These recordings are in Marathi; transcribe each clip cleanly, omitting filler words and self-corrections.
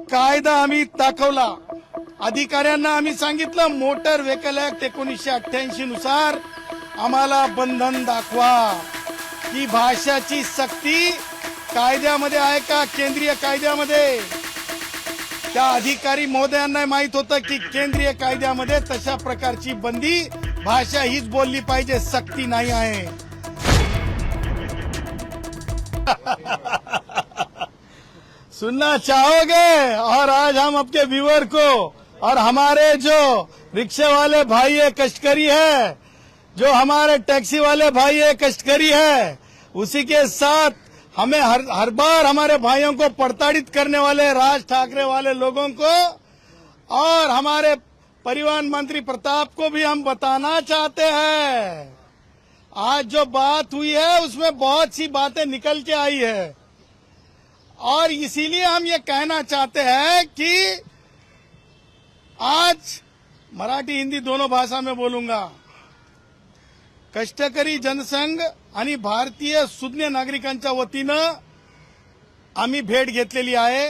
कायदा आम्ही दाखवला, अधिकाऱ्यांना आम्ही सांगितलं मोटर व्हेकल ऍक्ट 1988 नुसार आम्हाला बंधन दाखवा की भाषाची सक्ती कायद्यामध्ये आहे का केंद्रीय कायद्यामध्ये. त्या अधिकारी महोदयांना माहित होतं की केंद्रीय कायद्यामध्ये तशा प्रकारची बंदी भाषा हीच बोलली पाहिजे, सक्ती नाही आहे. सुनना चाहोगे? और आज हम आपके व्यूअर को और हमारे जो रिक्शे वाले भाई है कष्टकरी है, जो हमारे टैक्सी वाले भाई है कष्टकरी है, उसी के साथ हमें हर बार हमारे भाइयों को प्रताड़ित करने वाले राज ठाकरे वाले लोगों को और हमारे परिवहन मंत्री प्रताप को भी हम बताना चाहते हैं. आज जो बात हुई है उसमें बहुत सी बातें निकल के आई है और इसीलिए हम ये कहना चाहते हैं कि आज मराठी हिंदी दोनों भाषा में बोलूंगा. कष्टकरी जनसंघ आणि भारतीय सुज्ञ नागरिकांच्या वतीनं आम्ही भेट घेतलेली आहे.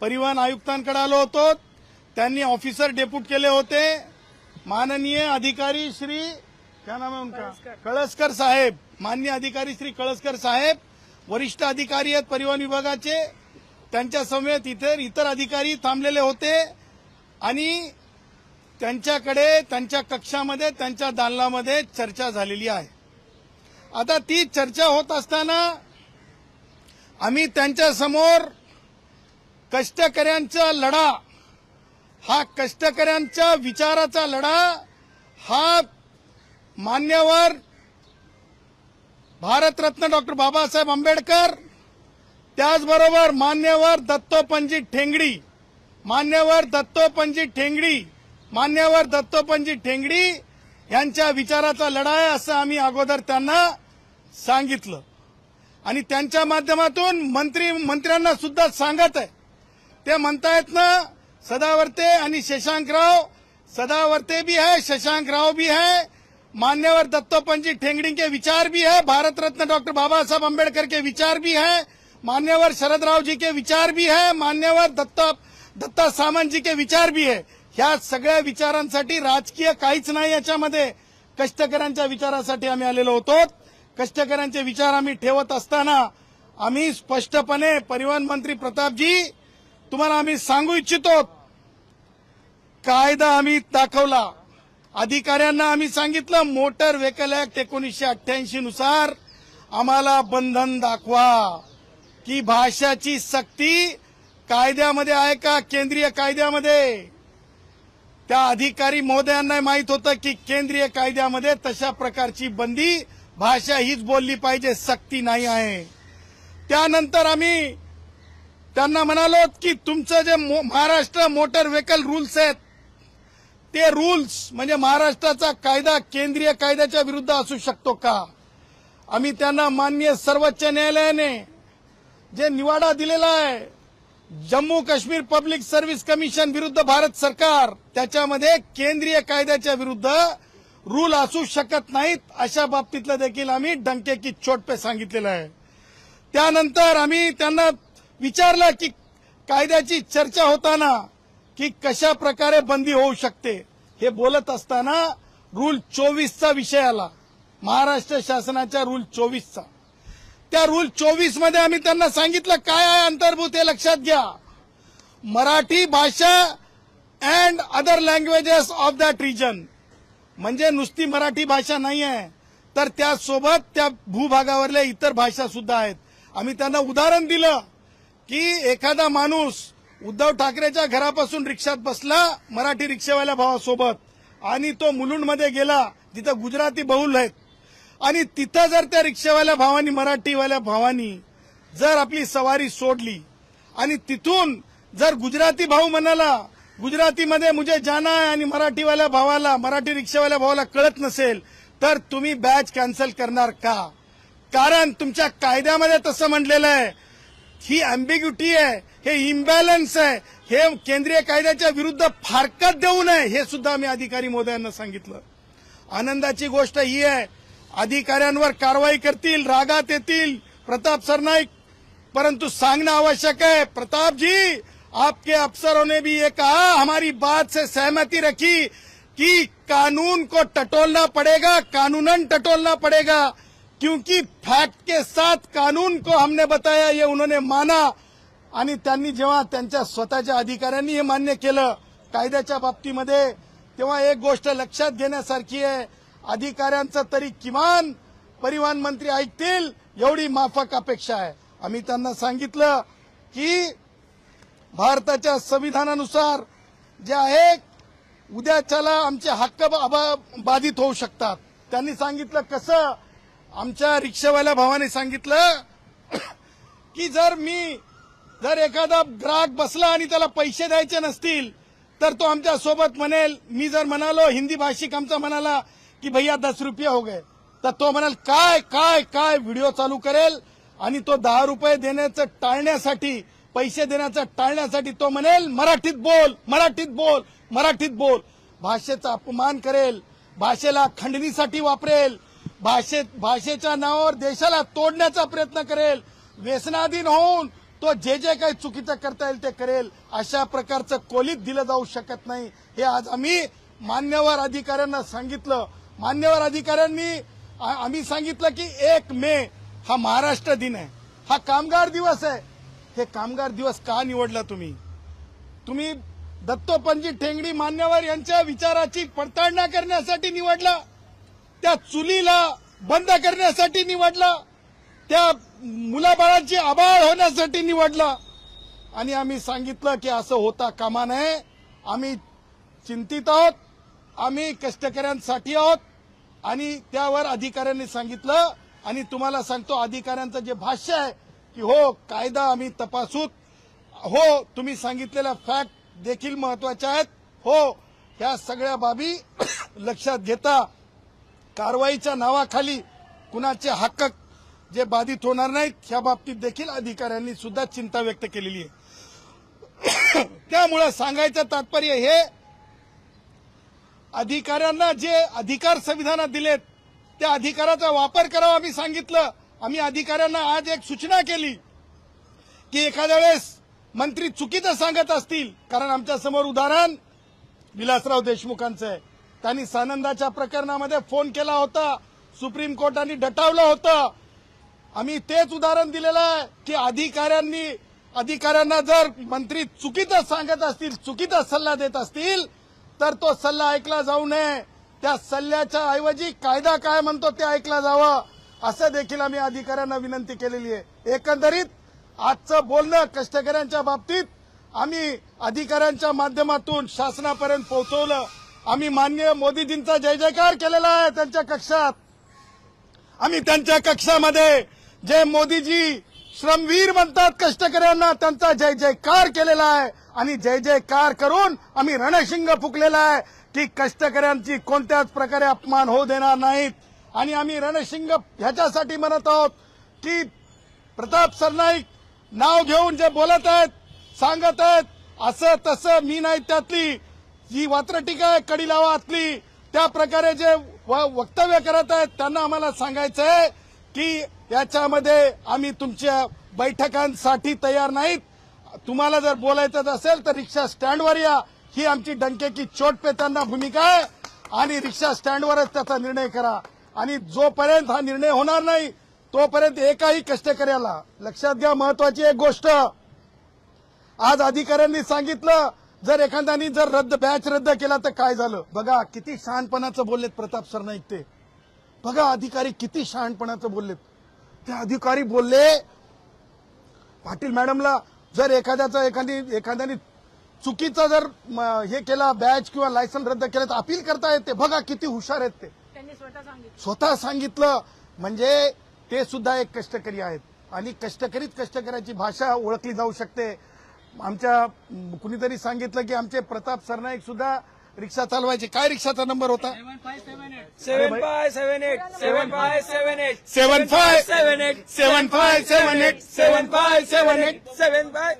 परिवहन आयुक्तांकडे आलो होतो, त्यांनी ऑफिसर डेप्यूट केले होते. माननीय अधिकारी श्री क्या नाम है उनका, कळसकर साहेब, माननीय अधिकारी श्री कळसकर साहेब वरिष्ठ अधिकारी आहेत परिवहन विभागाचे, त्यांच्या समेत इतर अधिकारी थांबलेले होते आणि त्यांच्याकडे त्यांच्या कक्षामध्ये त्यांच्या दालनामध्ये चर्चा झालेली आहे. आता ती चर्चा होत असताना आम्ही त्यांच्या समोर कष्टकऱ्यांचा लढा, हा कष्टकऱ्यांच्या विचाराचा लढा, हा मान्यवर भारतरत्न डॉक्टर बाबासाहेब आंबेडकर, त्याचबरोबर मान्यवर दत्तोपंत ठेंगडी, मान्यवर दत्तोपंत ठेंगडी यांच्या विचाराचा लढा आहे असं आम्ही अगोदर त्यांना सांगितलं आणि त्यांच्या माध्यमातून मंत्र्यांना सुद्धा सांगत आहे. ते म्हणतायत ना सदावर्ते आणि शशांकराव, सदावर्ते भी है, शशांकराव भी है, मान्यवर दत्तोपंत ठेंगड़ी के विचार भी है, भारत रत्न डॉक्टर बाबा साहब अम्बेडकर के विचार भी है, मान्यवर शरद राव जी के विचार भी है, मान्यवर दत्ता सामंत जी के विचार भी है. ह्या सगळ्या विचारांसाठी राजकीय काहीच नाही याच्यामध्ये. कष्टकऱ्यांच्या विचारासाठी आम्ही आलेलो होतो. कष्टकऱ्यांचे विचार आम्ही ठेवत असताना आम्ही स्पष्टपणे परिवहन मंत्री प्रतापजी तुम्हाला आम्ही सांगू इच्छितो, कायदा आम्ही दाखवला, अधिकाऱ्यांना आम्ही सांगितलं मोटर व्हेकल ऍक्ट 1988 नुसार आम्हाला बंधन दाखवा की भाषाची सक्ती कायद्यामध्ये आहे का केंद्रीय कायद्यामध्ये. त्या अधिकारी महोदयांना माहित होतं की केंद्रीय कायद्यामध्ये तशा प्रकारची बंदी भाषा हीच बोलली पाहिजे, सक्ती नाही आहे. त्यानंतर आम्ही त्यांना म्हणालो की तुमचं जे महाराष्ट्र मोटर व्हेकल रूल्स आहेत ते रूल्स म्हणजे महाराष्ट्राचा कायदा केंद्रीय कायद्याच्या विरुद्ध असू शकतो का. आम्ही त्यांना माननीय सर्वोच्च न्यायालयाने जे निवाडा दिलेला आहे Jammu Kashmir public service commission विरुद्ध भारत सरकार, त्याच्यामध्ये केंद्रीय कायद्याच्या विरुद्ध रूल असू शकत नाहीत अशा बाबतीतलं देखील आम्ही डंके की चोट पे सांगितलेलं आहे. त्यानंतर आम्ही त्यांना विचारलं की कायद्याची चर्चा होताना की कशा प्रकारे बंदी होऊ शकते. हे बोलत असताना रूल 24चा विषय आला, महाराष्ट्र शासनाच्या रूल 24चा. त्या रूल 24 मध्ये आम्ही त्यांना सांगितलं काय आहे अंतर्भूत हे लक्षात घ्या. मराठी भाषा and other languages of that region, म्हणजे नुसती मराठी भाषा नाही आहे तर त्यासोबत त्या भूभागावरल्या इतर भाषा सुद्धा आहेत. आम्ही त्यांना उदाहरण दिलं की एखादा माणूस उद्धव ठाकरेच्या घरापासून रिक्षात बसला मराठी रिक्षावाल्या भावासोबत आणि तो मुलुंडमध्ये गेला जिथं गुजराती बहुल आहेत आणि तिथं जर त्या रिक्षावाल्या भावानी मराठीवाल्या भावानी जर आपली सवारी सोडली आणि तिथून जर गुजराती भाऊ म्हणाला गुजरातीमध्ये मुझे जाना है आणि मराठीवाल्या भावाला मराठी रिक्षावाल्या भावाला कळत नसेल तर तुम्ही बॅच कॅन्सल करणार का. कारण तुमच्या कायद्यामध्ये तसं म्हटलेलं आहे. ही अँबिग्युटी आहे, हे इम्बॅलन्स आहे, हे केंद्रीय कायद्याच्या विरुद्ध फारकत देऊ नये हे सुद्धा मी अधिकारी महोदयांना सांगितलं. आनंदाची गोष्ट ही आहे अधिकाऱ्यांवर कारवाई करतील, रागात येतील प्रताप सरनाईक, परंतु सांगणं आवश्यक आहे प्रतापजी आपके अफसरों ने भी ये कहा, हमारी बात से सहमति रखी कि कानून को टटोलना पड़ेगा, कानूनन टटोलना पड़ेगा, क्योंकि फैक्ट के साथ कानून को हमने बताया, ये उन्होंने माना। आणि त्यांनी जेव्हा त्यांच्या स्वतःच्या अधिकाऱ्यांनी हे मान्य केलं कायद्याच्या बाबतीमध्ये, तेव्हा एक गोष्ट लक्षात घेण्यासारखी आहे, अधिकाऱ्यांचं तरी किमान परिवहन मंत्री ऐकतील एवढी माफक अपेक्षा आहे। आम्ही त्यांना सांगितलं की भारताच्या संविधानानुसार जे आहे उद्याच्याला आमचे हक्क बाधित होऊ शकतात। त्यांनी सांगितलं कसं, आमच्या रिक्षावाल्या भावाने सांगितलं की जर एखादा ग्राहक बसला आणि त्याला पैसे द्यायचे नसतील तर तो आमच्या सोबत म्हणेल, मी जर म्हणालो हिंदी भाषिक आमचा म्हणाला की भैया 10 रुपये हो गए, तर तो म्हणाल काय काय काय व्हिडिओ चालू करेल आणि तो 10 रुपये देण्याचं टाळण्यासाठी, पैसे देण्याचं टाळण्यासाठी तो म्हणेल मराठीत बोल, मराठीत बोल, मराठीत बोल, भाषेचा अपमान करेल, भाषेला खंडणीसाठी वापरेल, भाषेच्या नावावर देशाला तोडण्याचा प्रयत्न करेल, व्यसनाधीन होऊन तो जे काही चुकीचं करता येईल ते करेल। अशा प्रकारचं कोलीत दिलं जाऊ शकत नाही, हे आज आम्ही मान्यवर अधिकाऱ्यांना सांगितलं। मान्यवर अधिकाऱ्यांनी आम्ही सांगितलं की 1 मे हा महाराष्ट्र दिन आहे, हा कामगार दिवस आहे। हे कामगार दिवस का निवडला तुम्ही दत्तोपंत ठेंगडी मान्यवर यांच्या विचाराची पडताळणी करण्यासाठी निवडला, त्या चुलीला बंद करण्यासाठी निवडला, त्या मुलाबाळांची आबाळ होण्यासाठी निवडला। आणि आम्ही सांगितलं की असं होता कामा नये, आम्ही चिंतित आहोत, आम्ही कष्टकऱ्यांसाठी आहोत। आणि त्यावर अधिकाऱ्यांनी सांगितलं, आणि तुम्हाला सांगतो अधिकाऱ्यांचं जे भाष्य आहे की हो कायदा आम्ही तपासूत, हो तुम्ही सांगितलेल्या फॅक्ट देखील महत्वाच्या आहेत, हो ह्या सगळ्या बाबी लक्षात घेता कारवाईच्या नावाखाली कुणाचे हक्क जे बाधित होणार नाहीत ह्या बाबतीत देखील अधिकाऱ्यांनी सुद्धा चिंता व्यक्त केलेली आहे। त्यामुळे सांगायचं तात्पर्य हे, अधिकाऱ्यांना जे अधिकार संविधानात दिलेत त्या अधिकाराचा वापर करावा आम्ही सांगितलं। आम्ही अधिकाऱ्यांना आज एक सूचना केली की एखाद्या वेळेस मंत्री चुकीचं सांगत असतील, कारण आमच्या समोर उदाहरण विलासराव देशमुखांचं आहे, त्यांनी सानंदाच्या प्रकरणामध्ये फोन केला होता, सुप्रीम कोर्टाने डटावलं होतं। आम्ही तेच उदाहरण दिलेलं आहे की अधिकाऱ्यांना जर मंत्री चुकीचं सांगत असतील, चुकीचा सल्ला देत असतील तर तो सल्ला ऐकला जाऊ नये, त्या सल्ल्याच्या ऐवजी कायदा काय म्हणतो ते ऐकला जावं, असं देखील आम्ही अधिकाऱ्यांना विनंती केलेली आहे। एकंदरीत आजचं बोलणं कष्टकऱ्यांच्या बाबतीत आम्ही अधिकाऱ्यांच्या माध्यमातून शासनापर्यंत पोहोचवलं। आम्ही माननीय मोदीजींचा जय जयकार केलेला आहे त्यांच्या कक्षात। आम्ही त्यांच्या कक्षामध्ये जे मोदीजी श्रमवीर म्हणतात कष्टकऱ्यांना, त्यांचा जय जयकार केलेला आहे। आणि जय जयकार करून आम्ही रणशिंग फुकलेला आहे की कष्टकऱ्यांची कोणत्याच प्रकारे अपमान होऊ देणार नाहीत। आणि आम्ही रणशिंग ह्याच्यासाठी म्हणत आहोत की प्रताप सरनाईक नाव घेऊन जे बोलत आहेत, सांगत आहेत, असं तसं मी नाही, त्यातली जी वात्रटिका आहे कडी लावातली, त्या प्रकारे जे वक्तव्य करत आहेत त्यांना आम्हाला सांगायचं आहे की याच्यामध्ये आम्ही तुमच्या बैठकांसाठी तयार नाहीत। तुम्हाला जर बोलायचं असेल तर रिक्षा स्टँडवर या, ही आमची डंकेकी चोट पे त्यांना भूमिका आहे। आणि रिक्षा स्टँडवरच त्याचा निर्णय करा। आणि जोपर्यंत हा निर्णय होणार नाही तोपर्यंत एकाही कष्टकऱ्याला, लक्षात घ्या महत्वाची एक गोष्ट, आज अधिकाऱ्यांनी सांगितलं जर एखाद्यानी बॅच रद्द केला तर काय झालं, बघा किती शहाणपणाचं बोललेत प्रताप सरनाईक, ते बघा अधिकारी किती शहाणपणाचं बोललेत। ते अधिकारी बोलले पाटील मॅडमला जर एखाद्याने चुकीचं जर हे केला, बॅच किंवा लायसन रद्द केलं तर अपील करता येते, बघा किती हुशार आहेत ते, त्यांनी स्वतः सांगितलं। म्हणजे ते सुद्धा एक कष्टकरी आहेत आणि कष्टकऱ्याची भाषा ओळखली जाऊ शकते। आमच्या कुणीतरी सांगितलं की आमचे प्रताप सरनाईक सुद्धा रिक्षा चालवायचे, काय रिक्षाचा नंबर होता 7578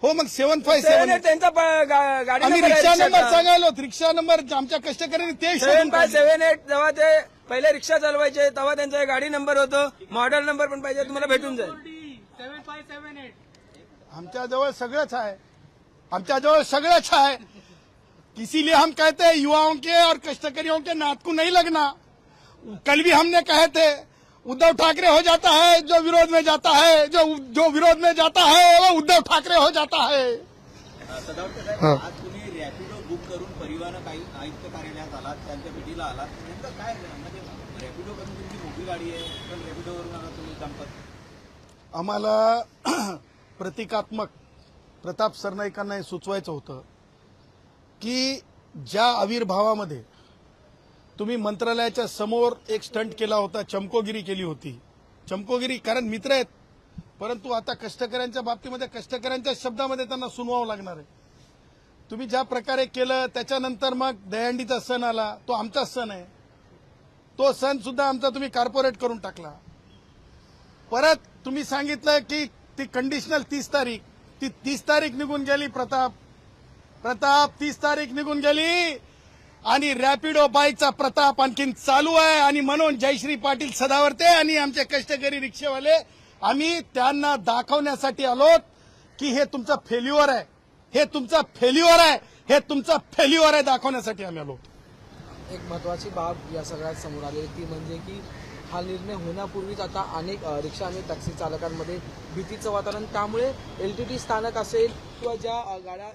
हो मग 7578 त्यांचा गाडी आम्ही रिक्षा नंबर सांगायलो, रिक्षा नंबर आमच्या कष्टकऱ्यांनी ते 7578 जेव्हा ते पहिले रिक्षा चालवायचे तेव्हा त्यांचा गाडी नंबर होतो, मॉडेल नंबर पण पाहिजे तुम्हाला भेटून जाईल। आमच्याजवळ सगळंच आहे, आमच्याजवळ सगळंच है, इसीलिए हम कहते हैं युवाओं के और कष्टकरियों के नात को नहीं लगना। कल भी हमने कहे थे उद्धव ठाकरे हो जाता है जो विरोध में जाता है, जो विरोध में जाता है वो उद्धव ठाकरे हो जाता है। सदावर्ते साहेब, आज तुम्ही रॅपिडो बुक करून परिवहन आयुक्त कार्यालयात आलात, त्यांच्या भेटीला आलात, नेमकं काय म्हणजे रॅपिडो करून तुमची मोठी गाडी आहे पण रॅपिडोवरून आला तुम्ही दंपत? आम्हाला प्रतिकात्मक प्रताप सरनाईकांना हे सुचवायचं होतं की ज्या आविर्भावामध्ये तुम्ही मंत्रालयाच्या समोर एक स्टंट केला होता, चमकोगिरी केली होती, चमकोगिरी कारण मित्र आहेत, परंतु आता कष्टकऱ्यांच्या बाबतीमध्ये कष्टकऱ्यांच्या शब्दामध्ये त्यांना सुनवावं लागणार आहे। तुम्ही ज्या प्रकारे केलं त्याच्यानंतर मग दहीहंडीचा सण आला, तो आमचा सण आहे, तो सण सुद्धा आमचा तुम्ही कॉर्पोरेट करून टाकला। परत तुम्ही सांगितलं की ती कंडिशनल 30 तारीख, ती 30 तारीख निघून गेली। प्रताप 30 तारीख निघून गेली आणि रॅपिडो बाईकचा प्रताप आणखीन चालू आहे। आणि म्हणून जयश्री पाटील सदावर्ते आणि आमचे कष्टकरी रिक्षावाले आम्ही त्यांना दाखवण्यासाठी आलोत की हे तुमचं फेल्युअर आहे, हे तुमचं फेल्युअर आहे, हे तुमचं फेल्युअर आहे दाखवण्यासाठी आम्ही आलो। एक महत्वाची बाब या सगळ्यात समोर आली ती म्हणजे की हा निर्णय होण्यापूर्वीच आता अनेक रिक्षा आणि टॅक्सी चालकांमध्ये भीतीचं वातावरण, त्यामुळे LTT स्थानक असेल किंवा ज्या गाड्या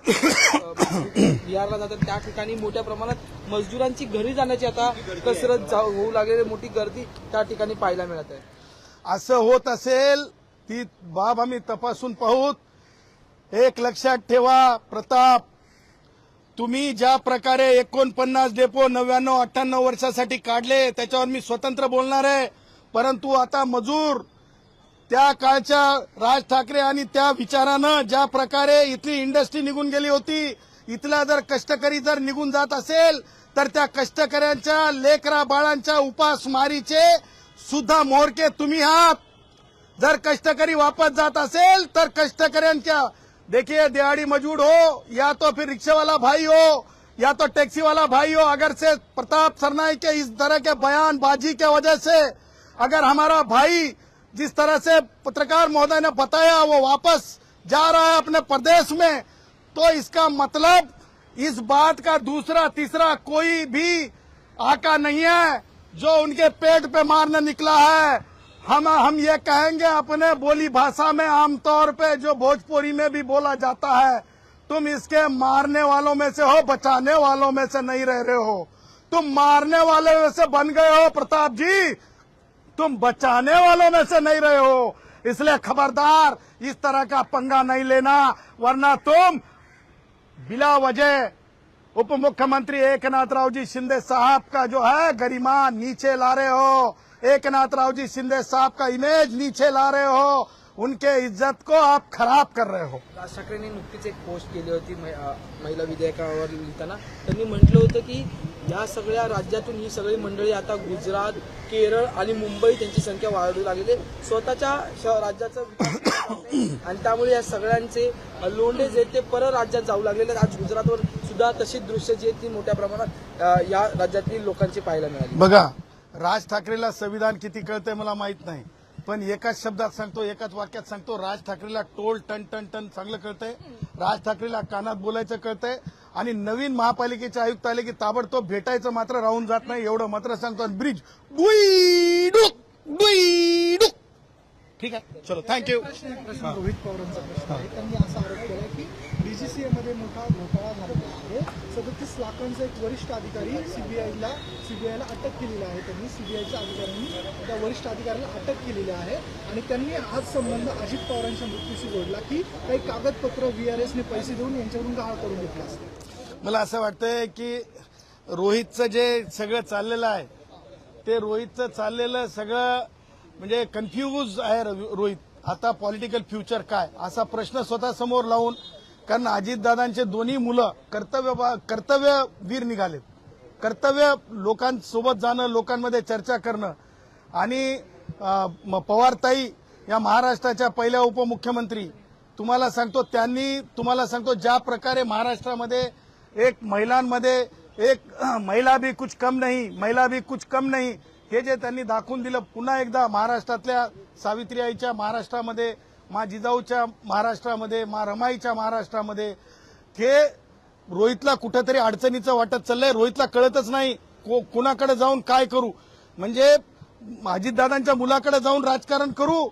बिहारला जातात त्या ठिकाणी मोठ्या प्रमाणात मजदुरांची घरी जाण्याची आता कसरत होऊ लागलेली मोठी गर्दी त्या ठिकाणी पाहायला मिळत आहे। असं होत असेल ती बाब आम्ही तपासून पाहूत। एक लक्षात ठेवा प्रताप, तुम्ही ज्या प्रकारे 49 डेपो 99-98 वर्षासाठी काढले त्याच्यावर मी स्वतंत्र बोलणार आहे, परंतु आता मजूर त्या काळच्या राज ठाकरे आणि त्या विचारानं ज्या प्रकारे इथली इंडस्ट्री निघून गेली होती, इथला जर कष्टकरी जर निघून जात असेल तर त्या कष्टकऱ्यांच्या लेकरा बाळांच्या उपासमारीचे सुद्धा मोहरके तुम्ही आहात। जर कष्टकरी वापस जात असेल तर कष्टकऱ्यांच्या, देखिए दिहाड़ी मजदूर हो या तो फिर रिक्शा वाला भाई हो या तो टैक्सी वाला भाई हो, अगर से प्रताप सरनाईक के इस तरह के बयानबाजी के वजह से अगर हमारा भाई जिस तरह से पत्रकार महोदय ने बताया वो वापस जा रहा है अपने प्रदेश में, तो इसका मतलब इस बात का दूसरा तीसरा कोई भी आका नहीं है जो उनके पेट पे मारने निकला है। हम ये कहेंगे अपने बोली भाषा में, आमतौर पे जो भोजपुरी में भी बोला जाता है, तुम इसके मारने वालों में से हो, बचाने वालों में से नहीं रह रहे हो। तुम मारने वाले में से बन गए हो प्रताप जी, तुम बचाने वालों में से नहीं रहे हो। इसलिए खबरदार इस तरह का पंगा नहीं लेना, वरना तुम बिला वजह उप मुख्यमंत्री एकनाथराव जी शिंदे साहब का जो है गरिमा नीचे ला रहे हो, एकनाथराव जी शिंदे साहब का इमेज नीचे ला रहे हो, उनके इज्जत को आप खराब कर रहे हो। राज ठाकरेंनी नुकतीच एक पोस्ट केली होती महिला विधेयकावर लिहिताना, त्यांनी म्हटलं होतं की या सगळ्या राज्यातून ही सगळी मंडळी आता गुजरात, केरळ आणि मुंबई त्यांची संख्या वाढू लागलेली आहे, स्वतःच्या राज्याचा विकास करत नाही आणि त्यामुळे या सगळ्यांचे लोंढे जे ते परराज्यात जाऊ लागलेले आहेत। आज गुजरातवर सुद्धा तशीच दृश्य जी आहेत ती मोठ्या प्रमाणात या राज्यातील लोकांची पाहायला मिळाली। बघा, राज ठाकरेला संविधान किती कळतंय मला माहित नाही, पण एकाच शब्दात सांगतो, एकाच वाक्यात सांगतो, राज ठाकरेला टोल टन टन टन चांगलं कळतंय, राज ठाकरेला कानात बोलायचं कळतंय आणि नवीन महापालिकेचे आयुक्त आले की ताबडतोब भेटायचं मात्र राहून जात नाही, एवढं मात्र सांगतो। आणि ब्रिज बुईडुक बुईडुक, ठीक आहे, चलो थँक्यू। रोहित पवारांचा प्रश्न आहे, त्यांनी असा आरोप केला की DGCA मध्ये मोठा घोटाळा झालेला आहे, 37 लाखांचा एक वरिष्ठ अधिकारी सीबीआयला अटक केलेला आहे, त्यांनी सीबीआयच्या अधिकाऱ्यांनी त्या वरिष्ठ अधिकाऱ्याला अटक केलेली आहे आणि त्यांनी हाच संबंध अजित पवारांच्या मृत्यूशी जोडला की काही कागदपत्र VRSने पैसे देऊन यांच्याकडून गहाळ करून घेतलं असतं। मला असं वाटतंय की रोहितचं जे सगळं चाललेलं आहे ते रोहितचं चाललेलं सगळं म्हणजे कन्फ्यूज आहे रोहित। आता पॉलिटिकल फ्युचर काय असा प्रश्न स्वतः समोर लावून, कारण अजितदादांचे दोन्ही मुलं कर्तव्यवीर निघालेत, कर्तव्य लोकांसोबत जाणं, लोकांमध्ये चर्चा करणं आणि पवारताई या महाराष्ट्राच्या पहिल्या उपमुख्यमंत्री, तुम्हाला सांगतो ज्या प्रकारे महाराष्ट्रामध्ये एक महिलांमध्ये एक महिला भी कुछ कम नहीं हे जे त्यांनी दाखवून दिलं, पुन्हा एकदा महाराष्ट्रातल्या सावित्रीआईच्या महाराष्ट्रामध्ये मा जिजाऊच्या महाराष्ट्रामध्ये, मा रमाईच्या महाराष्ट्रामध्ये ते रोहितला कुठंतरी अडचणीचं वाटत चाललंय. रोहितला कळतच नाही कुणाकडे जाऊन काय करू, म्हणजे अजितदादांच्या मुलाकडे जाऊन राजकारण करू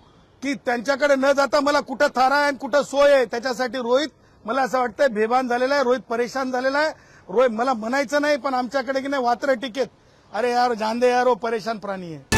की त्यांच्याकडे न जाता मला कुठं थारा आहे आणि कुठं सोय आहे. त्याच्यासाठी रोहित मला असं वाटतंय बेभान झालेला आहे, रोहित परेशान झालेला आहे. रोहित मला म्हणायचं नाही पण आमच्याकडे की नाही वात्र टिकेत. अरे यार जान दे यार, वो परेशान प्राणी आहे.